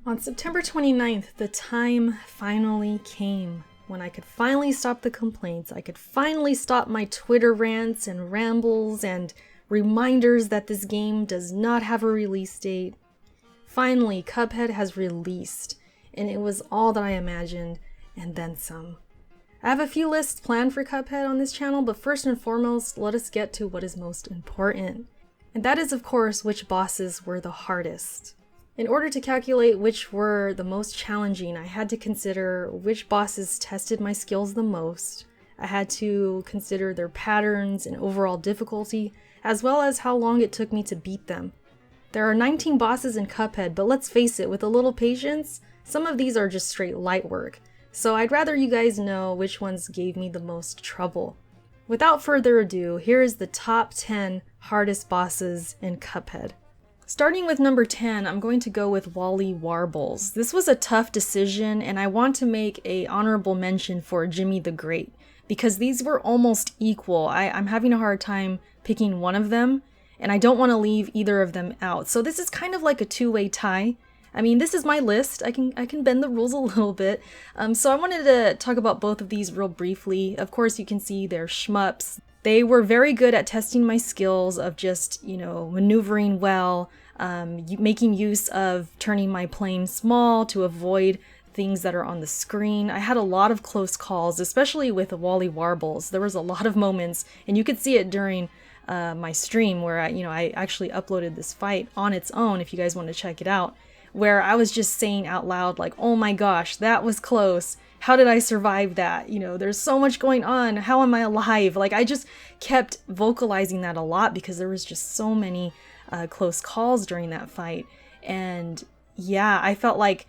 On September 29th, the time finally came when I could finally stop the complaints. I could finally stop my Twitter rants and rambles and reminders that this game does not have a release date. Finally, Cuphead has released, and it was all that I imagined, and then some. I have a few lists planned for Cuphead on this channel, but first and foremost, let us get to what is most important. And that is, of course, which bosses were the hardest. In order to calculate which were the most challenging, I had to consider which bosses tested my skills the most. I had to consider their patterns and overall difficulty, as well as how long it took me to beat them. There are 19 bosses in Cuphead, but let's face it, with a little patience, some of these are just straight light work. So I'd rather you guys know which ones gave me the most trouble. Without further ado, here is the top 10 hardest bosses in Cuphead. Starting with number 10, I'm going to go with Walle Warbles. This was a tough decision, and I want to make an honorable mention for Jimmy the Great, because these were almost equal. I'm having a hard time picking one of them, and I don't want to leave either of them out. So this is kind of like a two-way tie. I mean, this is my list. I can bend the rules a little bit. So I wanted to talk about both of these real briefly. Of course, you can see they're shmups. They were very good at testing my skills of just, maneuvering well, making use of turning my plane small to avoid things that are on the screen. I had a lot of close calls, especially with Walle Warbles. There was a lot of moments, and you could see it during my stream where I actually uploaded this fight on its own, if you guys want to check it out, where I was just saying out loud, like, oh my gosh, that was close. How did I survive that? There's so much going on. How am I alive? Like, I just kept vocalizing that a lot because there was just so many close calls during that fight. And yeah, I felt like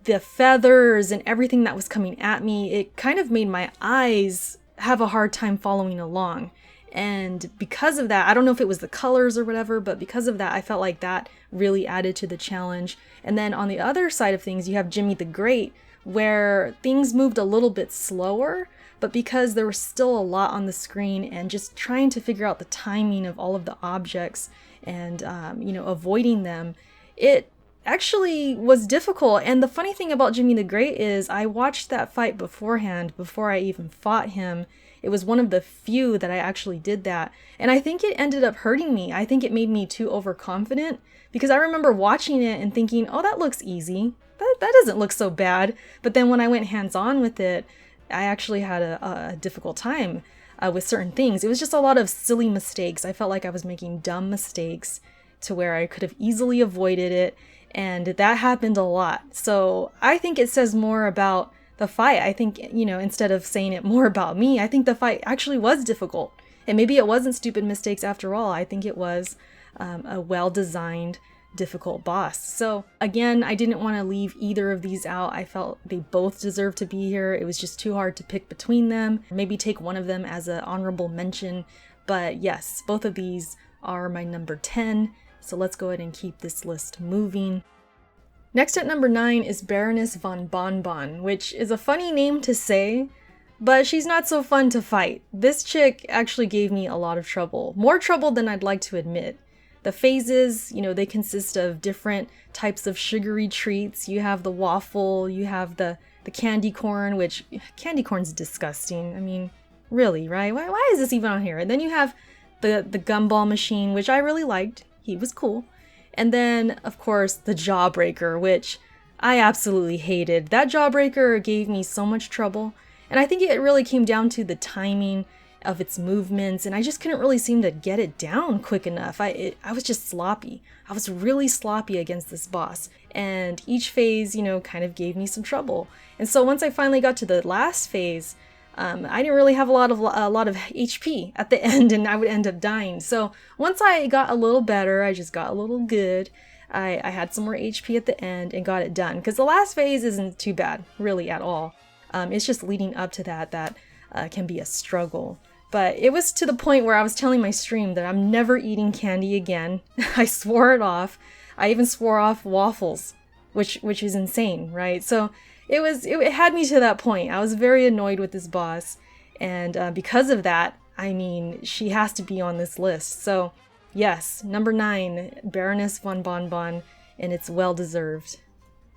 the feathers and everything that was coming at me, it kind of made my eyes have a hard time following along. And because of that, I don't know if it was the colors or whatever, but because of that, I felt like that really added to the challenge. And then on the other side of things, you have Jimmy the Great, where things moved a little bit slower, but because there was still a lot on the screen and just trying to figure out the timing of all of the objects and, avoiding them, it actually was difficult. And the funny thing about Jimmy the Great is I watched that fight beforehand, before I even fought him. It was one of the few that I actually did that. And I think it ended up hurting me. I think it made me too overconfident because I remember watching it and thinking, oh, that looks easy. That doesn't look so bad. But then when I went hands-on with it, I actually had a difficult time with certain things. It was just a lot of silly mistakes. I felt like I was making dumb mistakes to where I could have easily avoided it. And that happened a lot. So I think it says more about the fight. I think, instead of saying it more about me, I think the fight actually was difficult. And maybe it wasn't stupid mistakes after all. I think it was a well-designed, difficult boss. So again, I didn't want to leave either of these out. I felt they both deserved to be here. It was just too hard to pick between them. Maybe take one of them as an honorable mention. But yes, both of these are my number 10. So let's go ahead and keep this list moving. Next at number 9 is Baroness von Bonbon, which is a funny name to say, but she's not so fun to fight. This chick actually gave me a lot of trouble. More trouble than I'd like to admit. The phases, they consist of different types of sugary treats. You have the waffle, you have the candy corn, which candy corn's disgusting. I mean, really, right? Why is this even on here? And then you have the gumball machine, which I really liked. He was cool. And then, of course, the Jawbreaker, which I absolutely hated. That Jawbreaker gave me so much trouble. And I think it really came down to the timing of its movements, and I just couldn't really seem to get it down quick enough. I was just sloppy. I was really sloppy against this boss. And each phase, kind of gave me some trouble. And so once I finally got to the last phase, I didn't really have a lot of HP at the end, and I would end up dying. So once I got a little better, I just got a little good. I had some more HP at the end and got it done. Because the last phase isn't too bad, really, at all. It's just leading up to that can be a struggle. But it was to the point where I was telling my stream that I'm never eating candy again. I swore it off. I even swore off waffles, which is insane, right? So it had me to that point. I was very annoyed with this boss, and because of that, I mean, she has to be on this list. So yes, number 9, Baroness von Bonbon, and it's well deserved.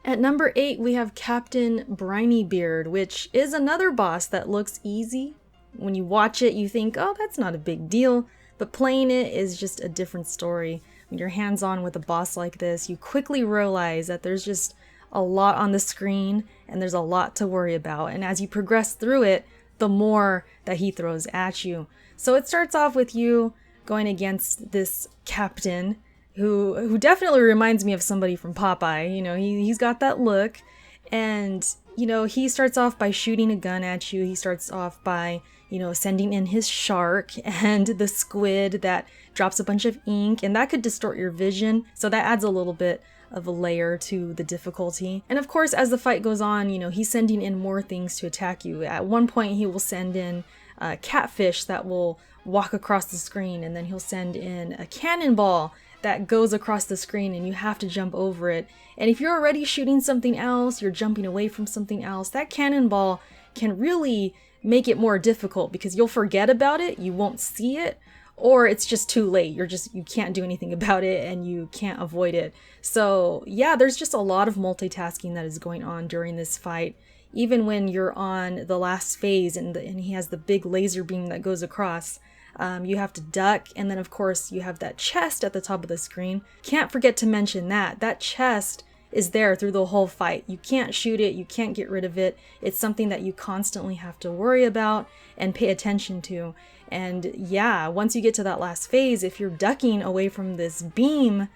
At number 8, we have Captain Brinybeard, which is another boss that looks easy. When you watch it, you think, oh, that's not a big deal, but playing it is just a different story. When you're hands-on with a boss like this, you quickly realize that there's just a lot on the screen and there's a lot to worry about. And as you progress through it, the more that he throws at you. So it starts off with you going against this captain who definitely reminds me of somebody from Popeye. You know, he's got that look. And, you know, he starts off by shooting a gun at you. He starts off by, you know, sending in his shark and the squid that drops a bunch of ink, and that could distort your vision. So that adds a little bit of a layer to the difficulty. And of course, as the fight goes on, you know, he's sending in more things to attack you. At one point, he will send in catfish that will walk across the screen, and then he'll send in a cannonball that goes across the screen and you have to jump over it. And if you're already shooting something else, you're jumping away from something else, that cannonball can really make it more difficult because you'll forget about it, you won't see it, or it's just too late. You can't do anything about it and you can't avoid it. So yeah, there's just a lot of multitasking that is going on during this fight. Even when you're on the last phase and he has the big laser beam that goes across, you have to duck, and then of course you have that chest at the top of the screen. Can't forget to mention that chest is there through the whole fight. You can't shoot it, you can't get rid of it. It's something that you constantly have to worry about and pay attention to. And yeah, once you get to that last phase, if you're ducking away from this beam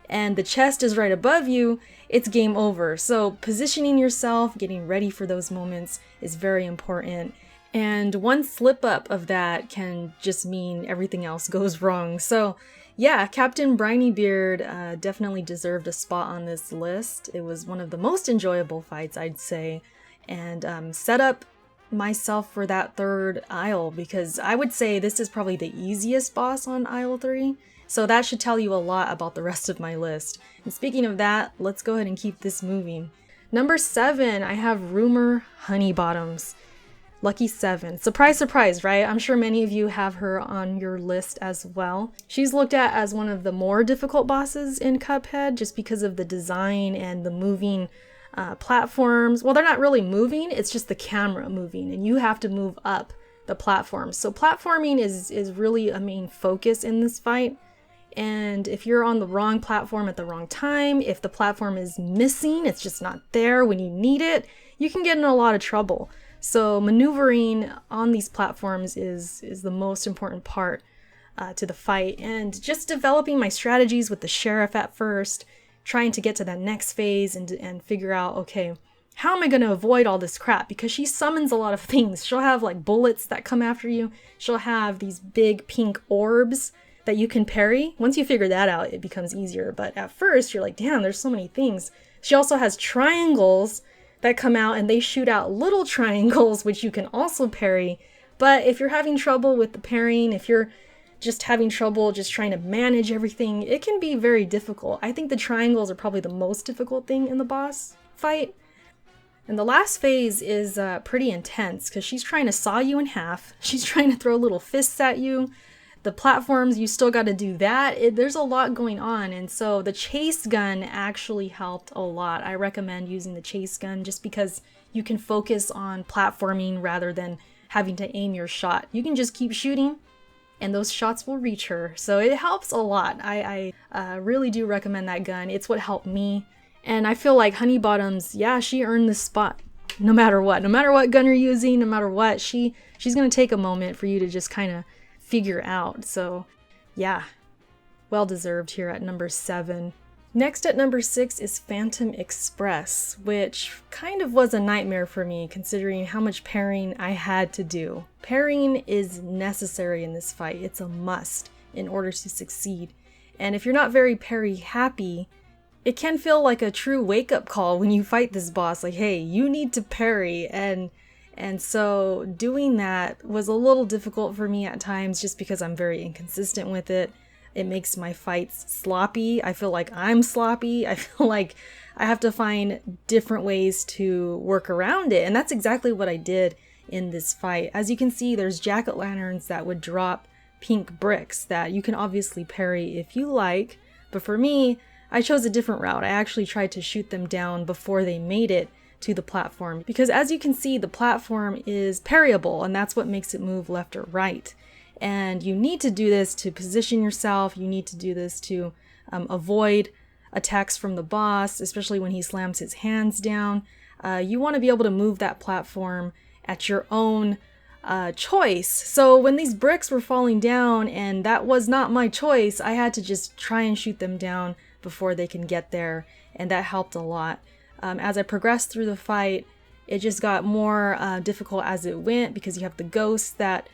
and the chest is right above you, it's game over. So positioning yourself, getting ready for those moments is very important. And one slip up of that can just mean everything else goes wrong. So yeah, Captain Brinybeard definitely deserved a spot on this list. It was one of the most enjoyable fights, I'd say, and set up myself for that third aisle because I would say this is probably the easiest boss on aisle 3. So that should tell you a lot about the rest of my list. And speaking of that, let's go ahead and keep this moving. Number 7, I have Rumor Honeybottoms. Lucky 7. Surprise, surprise, right? I'm sure many of you have her on your list as well. She's looked at as one of the more difficult bosses in Cuphead just because of the design and the moving platforms. Well, they're not really moving, it's just the camera moving, and you have to move up the platforms. So platforming is really a main focus in this fight. And if you're on the wrong platform at the wrong time, if the platform is missing, it's just not there when you need it, you can get in a lot of trouble. So maneuvering on these platforms is the most important part to the fight. And just developing my strategies with the sheriff at first, trying to get to that next phase and figure out, okay, how am I going to avoid all this crap? Because she summons a lot of things. She'll have like bullets that come after you. She'll have these big pink orbs that you can parry. Once you figure that out, it becomes easier. But at first, you're like, damn, there's so many things. She also has triangles that come out and they shoot out little triangles, which you can also parry. But if you're having trouble with the parrying, if you're just having trouble just trying to manage everything, it can be very difficult. I think the triangles are probably the most difficult thing in the boss fight. And the last phase is pretty intense because she's trying to saw you in half. She's trying to throw little fists at you. The platforms, you still got to do that. There's a lot going on, and so the chase gun actually helped a lot. I recommend using the chase gun just because you can focus on platforming rather than having to aim your shot. You can just keep shooting and those shots will reach her. So it helps a lot. I really do recommend that gun. It's what helped me. And I feel like Honeybottoms, yeah, she earned this spot no matter what. No matter what gun you're using, no matter what, she's going to take a moment for you to just kind of figure out. So yeah, well deserved here at number 7. Next at number 6 is Phantom Express, which kind of was a nightmare for me considering how much parrying I had to do. Parrying is necessary in this fight. It's a must in order to succeed. And if you're not very parry happy, it can feel like a true wake-up call when you fight this boss. Like, hey, you need to parry. And so doing that was a little difficult for me at times just because I'm very inconsistent with it. It makes my fights sloppy. I feel like I'm sloppy. I feel like I have to find different ways to work around it. And that's exactly what I did in this fight. As you can see, there's jack-o'-lanterns that would drop pink bricks that you can obviously parry if you like. But for me, I chose a different route. I actually tried to shoot them down before they made it to the platform, because as you can see, the platform is parryable, and that's what makes it move left or right. And you need to do this to position yourself. You need to do this to avoid attacks from the boss, especially when he slams his hands down. You want to be able to move that platform at your own choice. So when these bricks were falling down and that was not my choice, I had to just try and shoot them down before they can get there, and that helped a lot. As I progressed through the fight, it just got more difficult as it went, because you have the ghosts that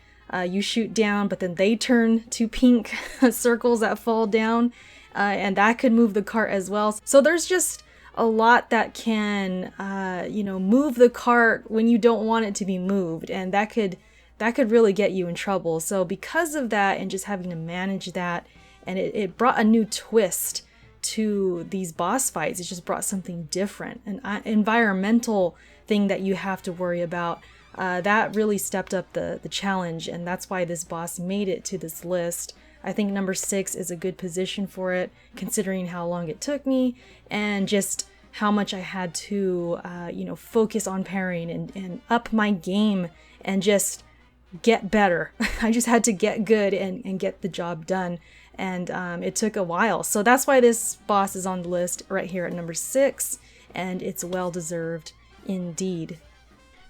you shoot down, but then they turn to pink circles that fall down, and that could move the cart as well. So there's just a lot that can, move the cart when you don't want it to be moved, and that could really get you in trouble. So because of that, and just having to manage that, and it brought a new twist to these boss fights. It just brought something different, an environmental thing that you have to worry about. That really stepped up the challenge, and that's why this boss made it to this list. I think number 6 is a good position for it, considering how long it took me and just how much I had to focus on parrying and up my game and just get better. I just had to get good and get the job done. And it took a while. So that's why this boss is on the list right here at number 6, and it's well deserved indeed.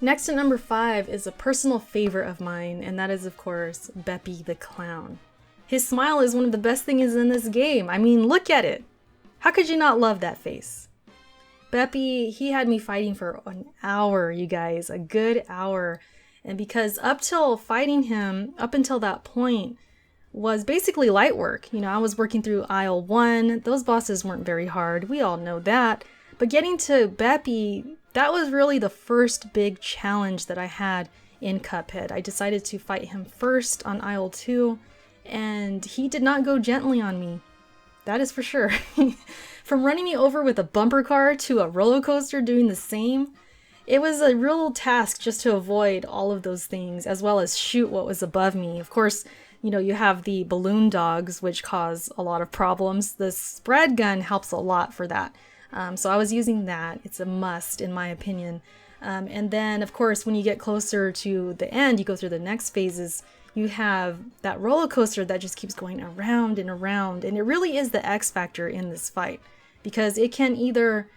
Next at number 5 is a personal favorite of mine, and that is, of course, Pepe the Clown. His smile is one of the best things in this game. I mean, look at it. How could you not love that face? Pepe, he had me fighting for an hour, you guys, a good hour. And because up until that point, was basically light work. I was working through aisle 1. Those bosses weren't very hard. We all know that. But getting to Pepe, that was really the first big challenge that I had in Cuphead. I decided to fight him first on aisle 2, and he did not go gently on me. That is for sure. From running me over with a bumper car to a roller coaster doing the same, it was a real task just to avoid all of those things, as well as shoot what was above me. Of course, you have the balloon dogs, which cause a lot of problems. The spread gun helps a lot for that. So I was using that. It's a must, in my opinion. And then, of course, when you get closer to the end, you go through the next phases, you have that roller coaster that just keeps going around and around. And it really is the X factor in this fight, because it can either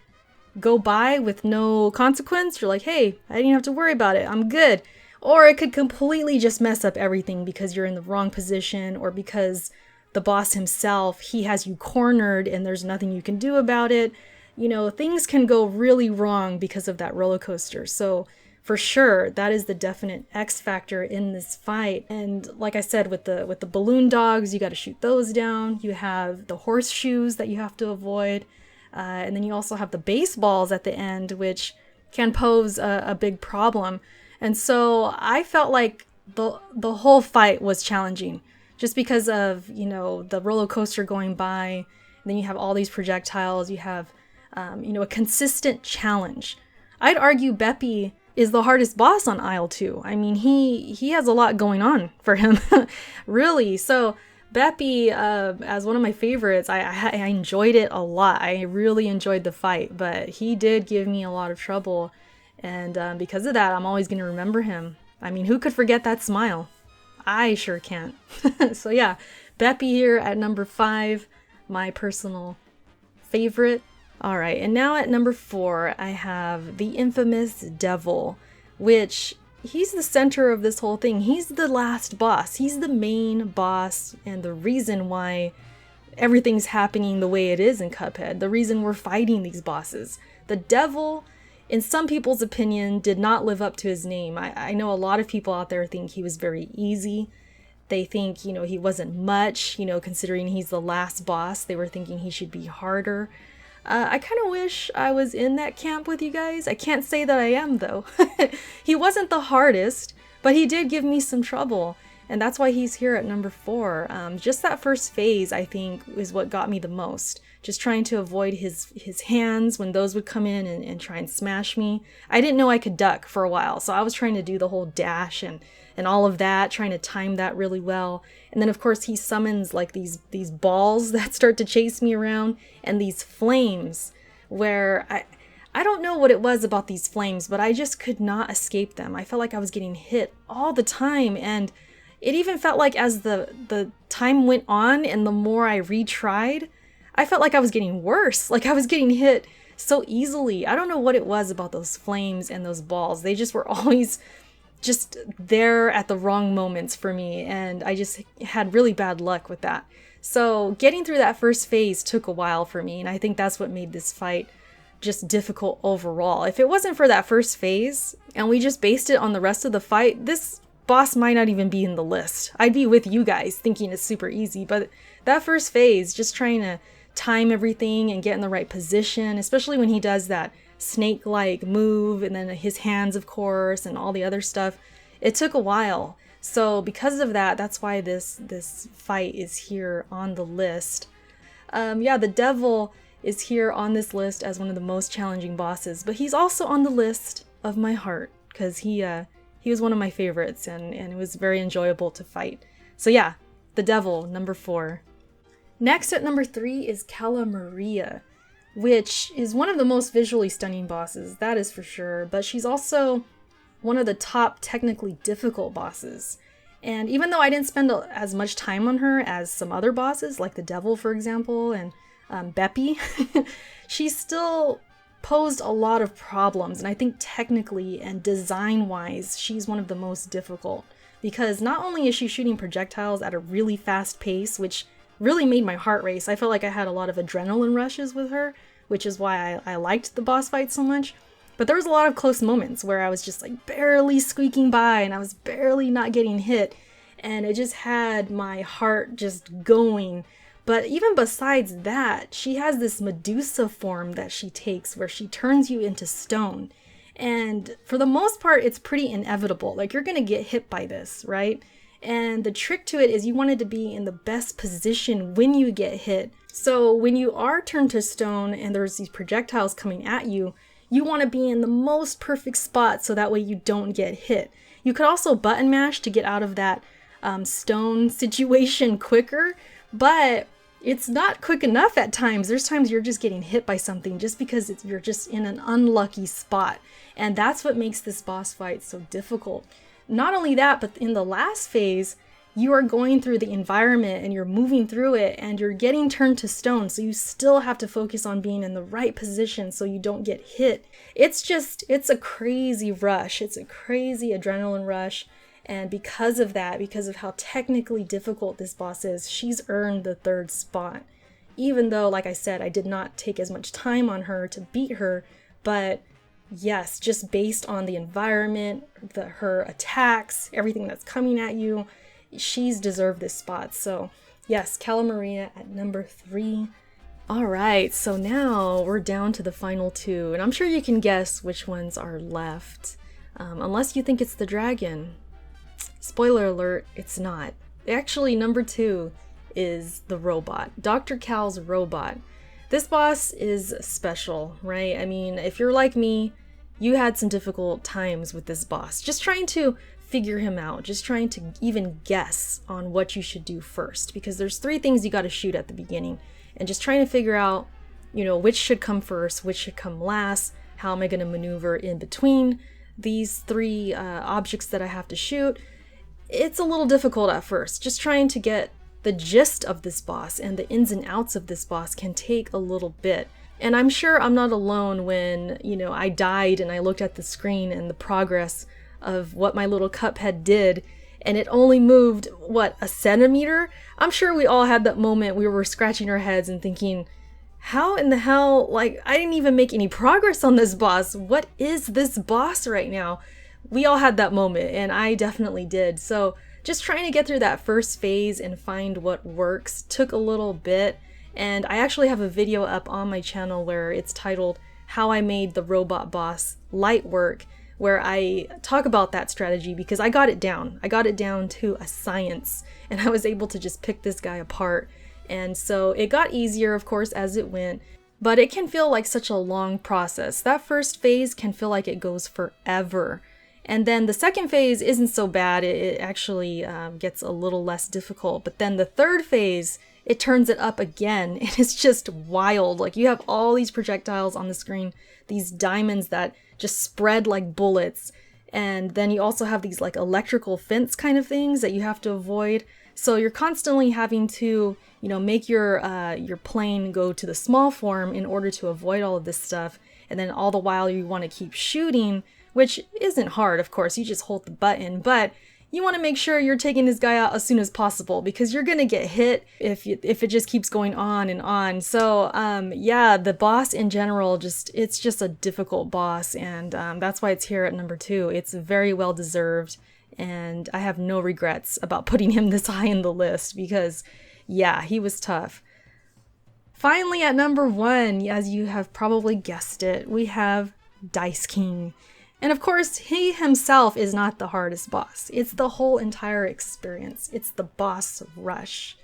go by with no consequence. You're like, hey, I didn't have to worry about it. I'm good. Or it could completely just mess up everything because you're in the wrong position, or because the boss himself, he has you cornered and there's nothing you can do about it. Things can go really wrong because of that roller coaster. So for sure, that is the definite X factor in this fight. And like I said, with the balloon dogs, you got to shoot those down. You have the horseshoes that you have to avoid. And then you also have the baseballs at the end, which can pose a big problem. And so I felt like the whole fight was challenging, just because of, the roller coaster going by. And then you have all these projectiles. You have, a consistent challenge. I'd argue Pepe is the hardest boss on aisle 2. I mean, he has a lot going on for him, really. So Pepe, as one of my favorites, I enjoyed it a lot. I really enjoyed the fight, but he did give me a lot of trouble. And because of that, I'm always going to remember him. I mean, who could forget that smile? I sure can't. So yeah, Pepe here at number 5, my personal favorite. All right, and now at number 4, I have the infamous Devil, which he's the center of this whole thing. He's the last boss. He's the main boss, and the reason why everything's happening the way it is in Cuphead, the reason we're fighting these bosses. The Devil, in some people's opinion, did not live up to his name. I know a lot of people out there think he was very easy. They think, he wasn't much, considering he's the last boss. They were thinking he should be harder. I kind of wish I was in that camp with you guys. I can't say that I am, though. He wasn't the hardest, but he did give me some trouble. and that's why he's here at number 4. Just that first phase, I think, is what got me the most. Just trying to avoid his hands when those would come in and try and smash me. I didn't know I could duck for a while, so I was trying to do the whole dash and all of that, trying to time that really well. And then of course he summons like these balls that start to chase me around, and these flames where I don't know what it was about these flames, but I just could not escape them. I felt like I was getting hit all the time, and it even felt like as the time went on and the more I retried, I felt like I was getting worse. Like I was getting hit so easily. I don't know what it was about those flames and those balls. They just were always just there at the wrong moments for me, and I just had really bad luck with that. So getting through that first phase took a while for me, and I think that's what made this fight just difficult overall. If it wasn't for that first phase and we just based it on the rest of the fight, this boss might not even be in the list. I'd be with you guys thinking it's super easy, but that first phase, just trying to time everything and get in the right position, especially when he does that snake-like move and then his hands, of course, and all the other stuff, it took a while. So because of that, that's why this fight is here on the list. Yeah, the devil is here on this list as one of the most challenging bosses, but he's also on the list of my heart because he was one of my favorites, and it was very enjoyable to fight. So yeah, the devil, number 4. Next at number 3 is Cala Maria, which is one of the most visually stunning bosses, that is for sure, but she's also one of the top technically difficult bosses. And even though I didn't spend as much time on her as some other bosses, like the devil, for example, and Pepe, she still posed a lot of problems, and I think technically and design-wise, she's one of the most difficult, because not only is she shooting projectiles at a really fast pace, which really made my heart race. I felt like I had a lot of adrenaline rushes with her, which is why I liked the boss fight so much. But there was a lot of close moments where I was just like barely squeaking by and I was barely not getting hit, and it just had my heart just going. But even besides that, she has this Medusa form that she takes where she turns you into stone. And for the most part, it's pretty inevitable. Like, you're gonna get hit by this, right? And the trick to it is you wanted to be in the best position when you get hit. So when you are turned to stone and there's these projectiles coming at you, you want to be in the most perfect spot so that way you don't get hit. You could also button mash to get out of that stone situation quicker, but it's not quick enough at times. There's times you're just getting hit by something just because you're just in an unlucky spot. And that's what makes this boss fight so difficult. Not only that, but in the last phase, you are going through the environment and you're moving through it and you're getting turned to stone. So you still have to focus on being in the right position so you don't get hit. It's a crazy rush. It's a crazy adrenaline rush. And because of that, because of how technically difficult this boss is, she's earned the 3rd spot. Even though, like I said, I did not take as much time on her to beat her, but yes, just based on the environment, her attacks, everything that's coming at you, she's deserved this spot. So yes, Cala Maria at number 3. All right, so now we're down to the final 2, and I'm sure you can guess which ones are left, unless you think it's the dragon. Spoiler alert, it's not. Actually, number 2 is the robot, Dr. Cal's robot. This boss is special, right? I mean, if you're like me, you had some difficult times with this boss, just trying to figure him out, just trying to even guess on what you should do first, because there's 3 things you got to shoot at the beginning, and just trying to figure out, you know, which should come first, which should come last, how am I going to maneuver in between these 3 objects that I have to shoot. It's a little difficult at first. Just trying to get the gist of this boss and the ins and outs of this boss can take a little bit. And I'm sure I'm not alone when, you know, I died and I looked at the screen and the progress of what my little Cuphead did, and it only moved, what, a centimeter? I'm sure we all had that moment we were scratching our heads and thinking, how in the hell, like, I didn't even make any progress on this boss. What is this boss right now? We all had that moment, and I definitely did. So just trying to get through that first phase and find what works took a little bit. And I actually have a video up on my channel where it's titled How I Made the Robot Boss Light Work, where I talk about that strategy because I got it down. I got it down to a science, and I was able to just pick this guy apart. And so it got easier, of course, as it went, but it can feel like such a long process. That first phase can feel like it goes forever. And then the second phase isn't so bad. It actually gets a little less difficult. But then the third phase, it turns it up again, and it's just wild. Like, you have all these projectiles on the screen, these diamonds that just spread like bullets. And then you also have these like electrical fence kind of things that you have to avoid. So you're constantly having to, you know, make your plane go to the small form in order to avoid all of this stuff. And then all the while you want to keep shooting, which isn't hard, of course, you just hold the button, but you want to make sure you're taking this guy out as soon as possible because you're gonna get hit if it just keeps going on and on. So yeah, the boss in general, it's just a difficult boss, and that's why it's here at number 2. It's very well deserved, and I have no regrets about putting him this high in the list because yeah, he was tough. Finally, at number 1, as you have probably guessed it, we have Dice King. And of course, he himself is not the hardest boss. It's the whole entire experience. It's the boss rush.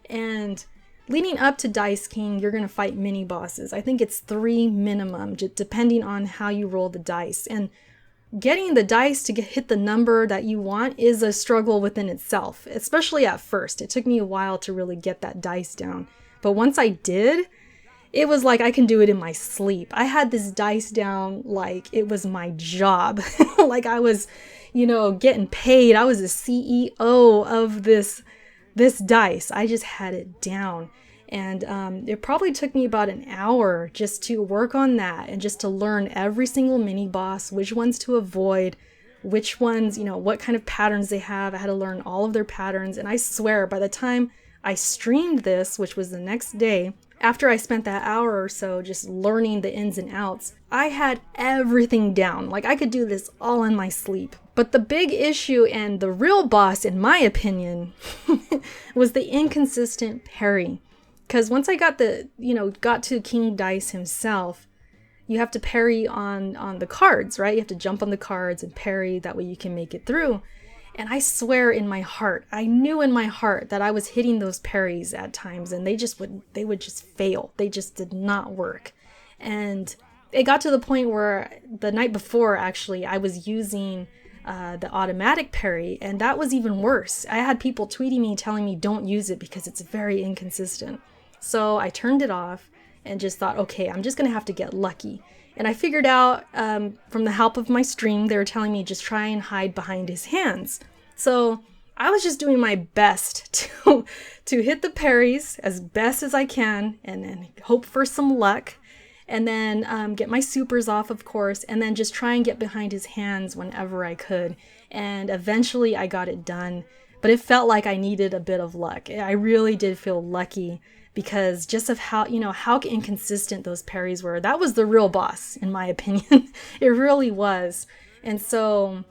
And leading up to Dice King, you're going to fight mini bosses. I think it's 3 minimum, depending on how you roll the dice. And getting the dice to hit the number that you want is a struggle within itself, especially at first. It took me a while to really get that dice down. But once I did, it was like I can do it in my sleep. I had this dice down like it was my job. Like I was, you know, getting paid. I was the CEO of this dice. I just had it down. And it probably took me about an hour just to work on that and just to learn every single mini boss, which ones to avoid, which ones, you know, what kind of patterns they have. I had to learn all of their patterns. And I swear, by the time I streamed this, which was the next day, after I spent that hour or so just learning the ins and outs, I had everything down. Like I could do this all in my sleep. But the big issue and the real boss, in my opinion, was the inconsistent parry. Because once I got to King Dice himself, you have to parry on the cards, right? You have to jump on the cards and parry, that way you can make it through. And I swear in my heart, I knew in my heart that I was hitting those parries at times, and they would just fail. They just did not work. And it got to the point where the night before, actually, I was using the automatic parry, and that was even worse. I had people tweeting me telling me don't use it because it's very inconsistent. So I turned it off and just thought, okay, I'm just gonna have to get lucky. And I figured out from the help of my stream, they were telling me just try and hide behind his hands. So I was just doing my best to hit the parries as best as I can and hope for some luck. And then get my supers off, of course, and then just try and get behind his hands whenever I could. And eventually I got it done, but it felt like I needed a bit of luck. I really did feel lucky because just of how inconsistent those parries were. That was the real boss, in my opinion. It really was. And so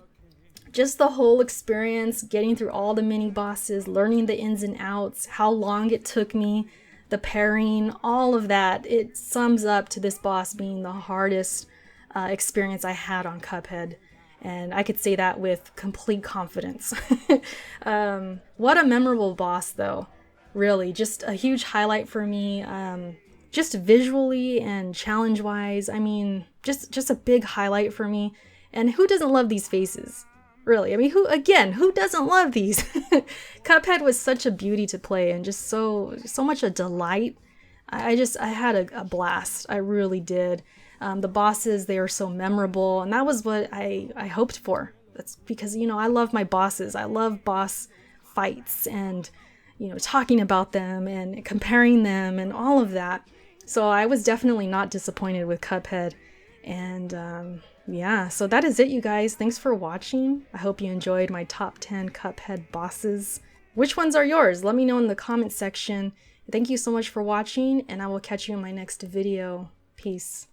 just the whole experience, getting through all the mini bosses, learning the ins and outs, how long it took me, the parrying, all of that, it sums up to this boss being the hardest experience I had on Cuphead. And I could say that with complete confidence. What a memorable boss, though. Really, just a huge highlight for me, just visually and challenge-wise. I mean, just a big highlight for me. And who doesn't love these faces? Really, I mean, who doesn't love these? Cuphead was such a beauty to play and just so much a delight. I had a blast. I really did. The bosses, they are so memorable, and that was what I hoped for. That's because, you know, I love my bosses. I love boss fights and, you know, talking about them and comparing them and all of that. So I was definitely not disappointed with Cuphead. And yeah, so that is it, you guys. Thanks for watching. I hope you enjoyed my top 10 Cuphead bosses. Which ones are yours? Let me know in the comment section. Thank you so much for watching, and I will catch you in my next video. Peace.